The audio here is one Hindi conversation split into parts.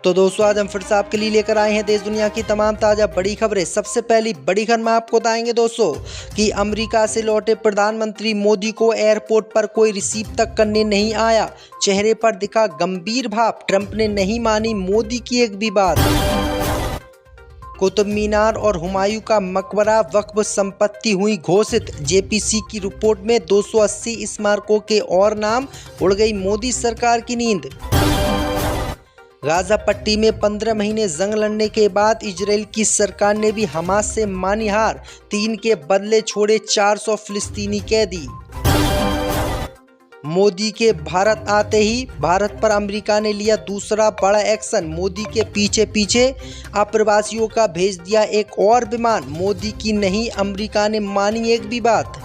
तो दोस्तों आज हम फिर से आपके लिए लेकर आए हैं देश दुनिया की तमाम ताज़ा बड़ी खबरें। सबसे पहली बड़ी खबर में आपको बताएंगे दोस्तों कि अमेरिका से लौटे प्रधानमंत्री मोदी को एयरपोर्ट पर कोई रिसीव तक करने नहीं आया। चेहरे पर दिखा गंभीर भाव, ट्रंप ने नहीं मानी मोदी की एक भी बात। कुतुब मीनार और हुमायूं का मकबरा वक्फ संपत्ति हुई घोषित। जेपीसी की रिपोर्ट में 280 स्मारकों के और नाम, उड़ गई मोदी सरकार की नींद। गाजा पट्टी में 15 महीने जंग लड़ने के बाद इजराइल की सरकार ने भी हमास से मानी हार, 3 के बदले छोड़े 400 फिलिस्तीनी कैदी। मोदी के भारत आते ही भारत पर अमेरिका ने लिया दूसरा बड़ा एक्शन। मोदी के पीछे पीछे अप्रवासियों का भेज दिया एक और विमान। मोदी की नहीं, अमेरिका ने मानी एक भी बात।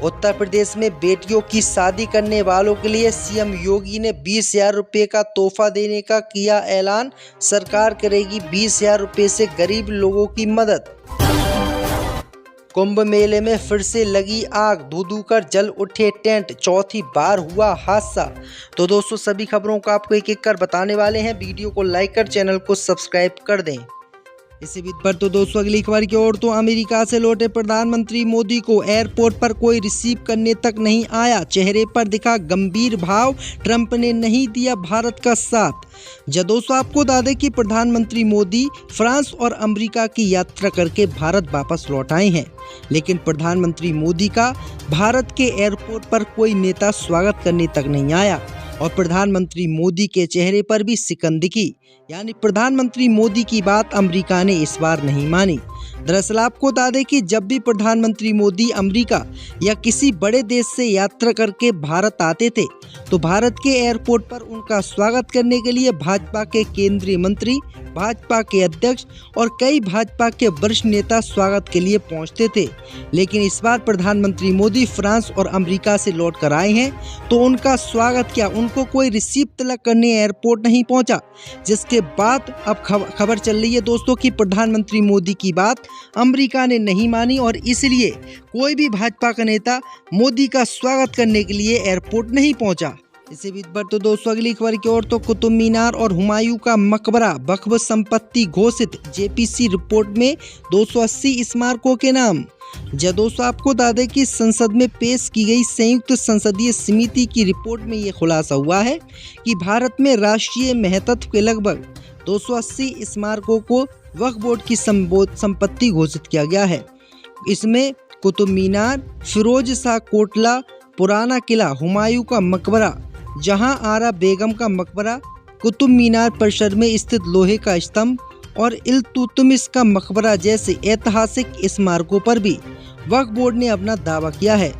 उत्तर प्रदेश में बेटियों की शादी करने वालों के लिए सीएम योगी ने 20,000 रुपये का तोहफा देने का किया ऐलान। सरकार करेगी 20,000 रुपये से गरीब लोगों की मदद। कुंभ मेले में फिर से लगी आग, धू कर जल उठे टेंट, चौथी बार हुआ हादसा। तो दोस्तों सभी खबरों को आपको एक एक कर बताने वाले हैं। वीडियो को लाइक कर चैनल को सब्सक्राइब कर दें। इसी बीच पर तो दोस्तों अगली खबर की ओर, तो अमेरिका से लौटे प्रधानमंत्री मोदी को एयरपोर्ट पर कोई रिसीव करने तक नहीं आया। चेहरे पर दिखा गंभीर भाव, ट्रंप ने नहीं दिया भारत का साथ। दोस्तों आपको बता दें कि प्रधानमंत्री मोदी फ्रांस और अमेरिका की यात्रा करके भारत वापस लौट आए हैं, लेकिन प्रधानमंत्री मोदी का भारत के एयरपोर्ट पर कोई नेता स्वागत करने तक नहीं आया और प्रधानमंत्री मोदी के चेहरे पर भी सिकन दिखी। यानी प्रधानमंत्री मोदी की बात अमेरिका ने इस बार नहीं मानी। दरअसल आपको बता दें कि जब भी प्रधानमंत्री मोदी अमेरिका या किसी बड़े देश से यात्रा करके भारत आते थे तो भारत के एयरपोर्ट पर उनका स्वागत करने के लिए भाजपा के केंद्रीय मंत्री, भाजपा के अध्यक्ष और कई भाजपा के वरिष्ठ नेता स्वागत के लिए पहुंचते थे। लेकिन इस बार प्रधानमंत्री मोदी फ्रांस और अमेरिका से लौट कर आए हैं तो उनका स्वागत क्या, उनको कोई रिसीव तलक करने एयरपोर्ट नहीं पहुंचा। जिसके बाद अब खबर चल रही है दोस्तों कि प्रधानमंत्री मोदी की बात अमेरिका ने नहीं मानी और इसलिए कोई भी भाजपा का नेता मोदी का स्वागत करने के लिए एयरपोर्ट नहीं पहुंचा। इसी बीच पर तो दोस्तों अगली खबर की ओर, तो कुतुब मीनार और हुमायूं का मकबरा वक्फ संपत्ति घोषित। जेपीसी रिपोर्ट में 280 स्मारकों के नाम। दोस्तों आपको बता दें कि संसद में पेश की गई संयुक्त संसदीय समिति की रिपोर्ट में ये खुलासा हुआ है कि भारत में राष्ट्रीय महत्व के लगभग 280 स्मारकों को वक्फ बोर्ड की संपत्ति घोषित किया गया है। इसमें कुतुब मीनार, फिरोज शाह कोटला, पुराना किला, हुमायूं का मकबरा, जहां आरा बेगम का मकबरा, कुतुब मीनार परिसर में स्थित लोहे का स्तंभ और इल्तुतमिश का मकबरा जैसे ऐतिहासिक स्मारकों पर भी वक्फ बोर्ड ने अपना दावा किया है।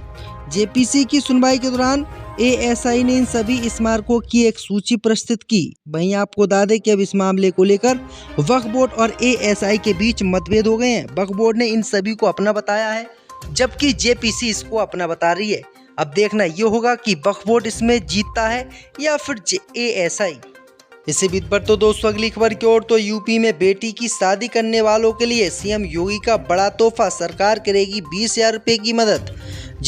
जेपीसी की सुनवाई के दौरान एएसआई ने इन सभी स्मारकों की एक सूची प्रस्तुत की। वहीं आपको बता दें कि अब इस मामले को लेकर वक्फ बोर्ड और एएसआई के बीच मतभेद हो गए हैं। वक्फ बोर्ड ने इन सभी को अपना बताया है जबकि जेपीसी इसको अपना बता रही है। अब देखना ये होगा कि वक्फ बोर्ड इसमें जीतता है या फिर एएसआई। इसी बीच पर तो दोस्तों अगली खबर की ओर, तो यूपी में बेटी की शादी करने वालों के लिए सीएम योगी का बड़ा तोहफा, सरकार करेगी 20,000 रुपये की मदद।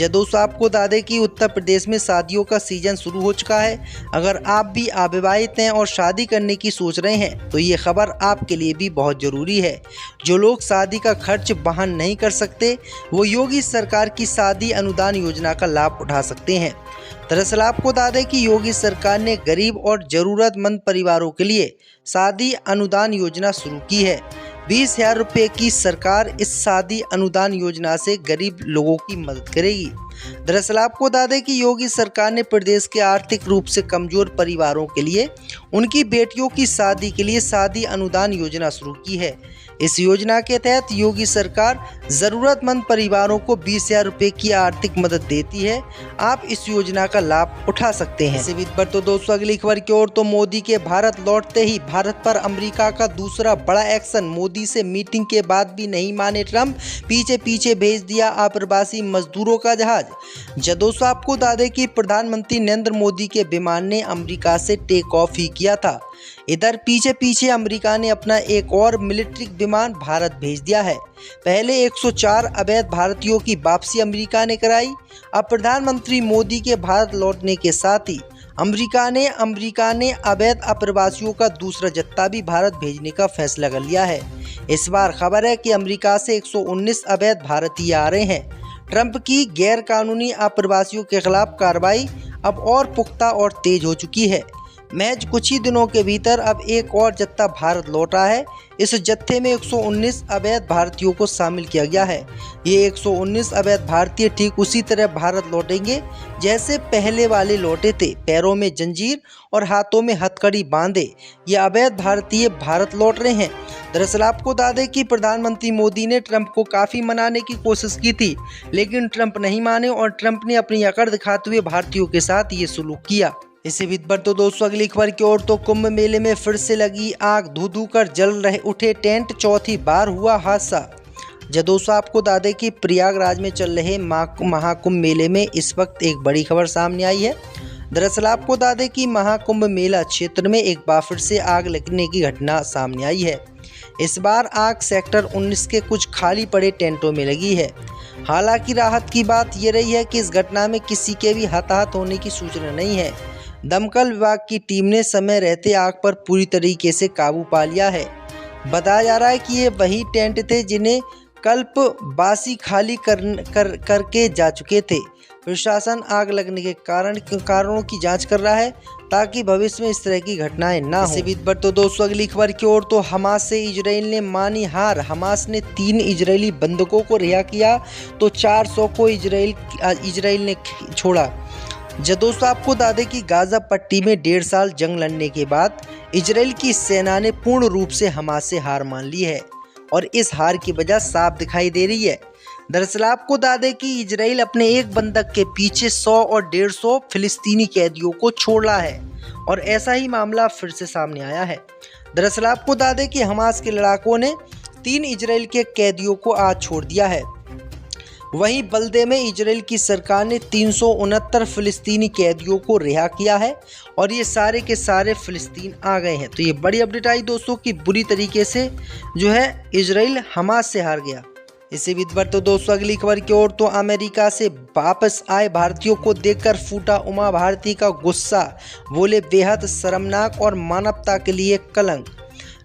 दोस्तों आपको बता दें कि उत्तर प्रदेश में शादियों का सीजन शुरू हो चुका है। अगर आप भी अविवाहित हैं और शादी करने की सोच रहे हैं तो ये खबर आपके लिए भी बहुत ज़रूरी है। जो लोग शादी का खर्च वहन नहीं कर सकते वो योगी सरकार की शादी अनुदान योजना का लाभ उठा सकते हैं। दरअसल आपको बता दें कि योगी सरकार ने गरीब और ज़रूरतमंद परिवारों के लिए शादी अनुदान योजना शुरू की है। 20,000 रुपये की सरकार इस शादी अनुदान योजना से गरीब लोगों की मदद करेगी। दरअसल आपको बता दें कि योगी सरकार ने प्रदेश के आर्थिक रूप से कमजोर परिवारों के लिए उनकी बेटियों की शादी के लिए शादी अनुदान योजना शुरू की है। इस योजना के तहत योगी सरकार ज़रूरतमंद परिवारों को 20,000 रुपये की आर्थिक मदद देती है। आप इस योजना का लाभ उठा सकते हैं। इसी बीच पर तो दोस्तों अगली खबर की ओर, तो मोदी के भारत लौटते ही भारत पर अमेरिका का दूसरा बड़ा एक्शन। मोदी से मीटिंग के बाद भी नहीं माने ट्रंप, पीछे पीछे भेज दिया अप्रवासी मजदूरों का जहाज। दोस्तों आपको बता दें कि प्रधानमंत्री नरेंद्र मोदी के विमान ने अमेरिका से टेक ऑफ ही किया था। इधर पीछे पीछे अमेरिका ने अपना एक और मिलिट्री विमान भारत भेज दिया है। पहले 104 अवैध भारतीयों की वापसी अमेरिका ने कराई। अब प्रधानमंत्री मोदी के भारत लौटने के साथ ही अमेरिका ने अवैध अप्रवासियों का दूसरा जत्था भी भारत भेजने का फैसला कर लिया है। इस बार खबर है कि अमेरिका से 119 अवैध भारतीय आ रहे हैं। ट्रंप की गैर कानूनी अप्रवासियों के खिलाफ कार्रवाई अब और पुख्ता और तेज हो चुकी है। महज कुछ ही दिनों के भीतर अब एक और जत्था भारत लौटा है। इस जत्थे में 119 अवैध भारतीयों को शामिल किया गया है। ये 119 अवैध भारतीय ठीक उसी तरह भारत लौटेंगे जैसे पहले वाले लौटे थे, पैरों में जंजीर और हाथों में हथकड़ी बांधे ये अवैध भारतीय भारत लौट रहे हैं। दरअसल आपको बता दें कि प्रधानमंत्री मोदी ने ट्रंप को काफ़ी मनाने की कोशिश की थी, लेकिन ट्रंप नहीं माने और ट्रंप ने अपनी अकड़ दिखाते हुए भारतीयों के साथ ये सलूक किया। इसी बीच पर तो दोस्तों अगली खबर की ओर तो कुंभ मेले में फिर से लगी आग, धू कर जल रहे उठे टेंट, चौथी बार हुआ हादसा। जब दोस्तों आपको बता दें कि प्रयागराज में चल रहे महाकुंभ मेले में इस वक्त एक बड़ी खबर सामने आई है। दरअसल आपको बता दें कि महाकुंभ मेला क्षेत्र में एक बार फिर से आग लगने की घटना सामने आई है। इस बार आग सेक्टर 19 के कुछ खाली पड़े टेंटों में लगी है। हालांकि राहत की बात यह रही है कि इस घटना में किसी के भी हताहत होने की सूचना नहीं है। दमकल विभाग की टीम ने समय रहते आग पर पूरी तरीके से काबू पा लिया है। बताया जा रहा है कि ये वही टेंट थे जिन्हें कल्पवासी खाली करके जा चुके थे। प्रशासन आग लगने के कारणों की जांच कर रहा है ताकि भविष्य में इस तरह की घटनाएं ना हो। इसी बीच पर तो दोस्तों अगली खबर की ओर तो हमास से इजराइल ने मानी हार। हमास ने 3 इजरायली बंधकों को रिहा किया तो 400 को इजराइल ने छोड़ा। जब दोस्तों आपको बता दें कि गाजा पट्टी में 1.5 साल जंग लड़ने के बाद इजराइल की सेना ने पूर्ण रूप से हमास से हार मान ली है और इस हार की वजह साफ दिखाई दे रही है। दरअसल आपको बता दें कि इजराइल अपने एक बंधक के पीछे 100 और 150 फिलिस्तीनी कैदियों को छोड़ रहा है और ऐसा ही मामला फिर से सामने आया है। दरअसल आपको बता दें कि हमास के लड़ाकों ने 3 इजराइल के कैदियों को आज छोड़ दिया है। वहीं बल्दे में इजराइल की सरकार ने 369 फिलिस्तीनी कैदियों को रिहा किया है और ये सारे के सारे फिलिस्तीन आ गए हैं। तो ये बड़ी अपडेट आई दोस्तों कि बुरी तरीके से जो है इजराइल हमास से हार गया। इसी बीच पर तो दोस्तों अगली खबर की ओर तो अमेरिका से वापस आए भारतीयों को देखकर फूटा उमा भारती का गुस्सा, बोले बेहद शर्मनाक और मानवता के लिए कलंक।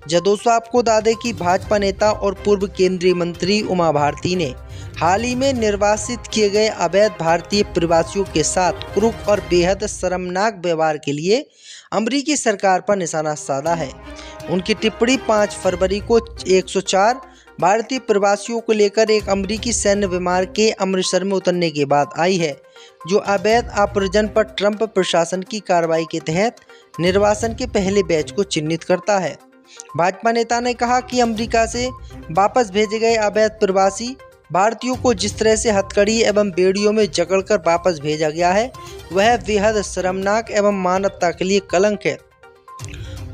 जब दोस्तों आपको बता दें कि भाजपा नेता और पूर्व केंद्रीय मंत्री उमा भारती ने हाल ही में निर्वासित किए गए अवैध भारतीय प्रवासियों के साथ क्रूर और बेहद शर्मनाक व्यवहार के लिए अमेरिकी सरकार पर निशाना साधा है। उनकी टिप्पणी 5 फरवरी को 104 भारतीय प्रवासियों को लेकर एक अमेरिकी सैन्य विमान के अमृतसर में उतरने के बाद आई है, जो अवैध आव्रजन पर ट्रंप प्रशासन की कार्रवाई के तहत निर्वासन के पहले बैच को चिन्हित करता है। भाजपा नेता ने कहा कि अमेरिका से वापस भेजे गए अवैध प्रवासी भारतीयों को जिस तरह से हथकड़ी एवं बेड़ियों में जकड़कर वापस भेजा गया है वह बेहद शर्मनाक एवं मानवता के लिए कलंक है।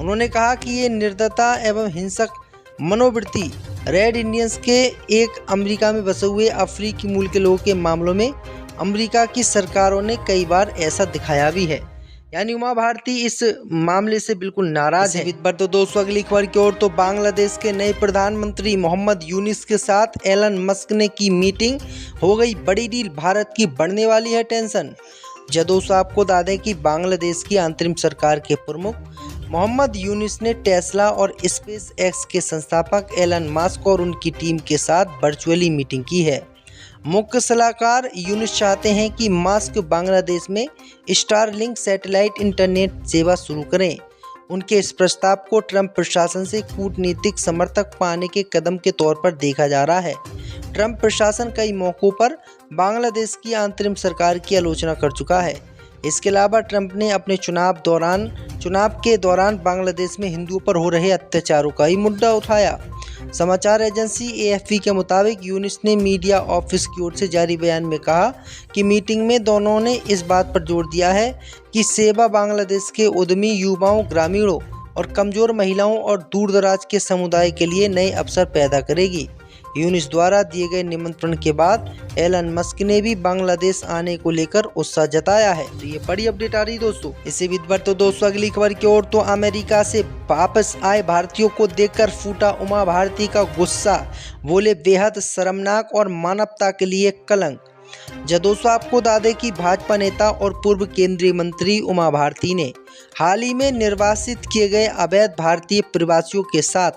उन्होंने कहा कि ये निर्दयता एवं हिंसक मनोवृत्ति रेड इंडियंस के एक अमेरिका में बसे हुए अफ्रीकी मूल के लोगों के मामलों में अमेरिका की सरकारों ने कई बार ऐसा दिखाया भी है। यानी उमा भारती इस मामले से बिल्कुल नाराज है। पर तो दोस्तों अगली खबर की ओर तो बांग्लादेश के नए प्रधानमंत्री मोहम्मद यूनिस के साथ एलन मस्क ने की मीटिंग, हो गई बड़ी डील, भारत की बढ़ने वाली है टेंशन। जब दोस्तों आपको बता दें कि बांग्लादेश की अंतरिम सरकार के प्रमुख मोहम्मद यूनिस ने टेस्ला और स्पेस एक्स के संस्थापक एलन मस्क और उनकी टीम के साथ वर्चुअली मीटिंग की है। मुख्य सलाहकार यूनिस चाहते हैं कि मस्क बांग्लादेश में स्टारलिंक सैटेलाइट इंटरनेट सेवा शुरू करें। उनके इस प्रस्ताव को ट्रंप प्रशासन से कूटनीतिक समर्थक पाने के कदम के तौर पर देखा जा रहा है। ट्रंप प्रशासन कई मौक़ों पर बांग्लादेश की अंतरिम सरकार की आलोचना कर चुका है। इसके अलावा ट्रंप ने अपने चुनाव के दौरान बांग्लादेश में हिंदुओं पर हो रहे अत्याचारों का ही मुद्दा उठाया। समाचार एजेंसी AFP के मुताबिक यूनिस ने मीडिया ऑफिस की ओर से जारी बयान में कहा कि मीटिंग में दोनों ने इस बात पर जोर दिया है कि सेवा बांग्लादेश के उद्यमी युवाओं, ग्रामीणों और कमज़ोर महिलाओं और दूरदराज के समुदाय के लिए नए अवसर पैदा करेगी। यूनिस द्वारा दिए गए निमंत्रण के बाद एलन मस्क ने भी बांग्लादेश आने को लेकर उत्साह जताया है। तो ये बड़ी अपडेट आ रही दोस्तों। इसी बीच पर तो दोस्तों अगली खबर की ओर तो अमेरिका से वापस आए भारतीयों को देखकर फूटा उमा भारती का गुस्सा, बोले बेहद शर्मनाक और मानवता के लिए कलंक। दोस्तों आपको बता दें कि भाजपा नेता और पूर्व केंद्रीय मंत्री उमा भारती ने हाल ही में निर्वासित किए गए अवैध भारतीय प्रवासियों के साथ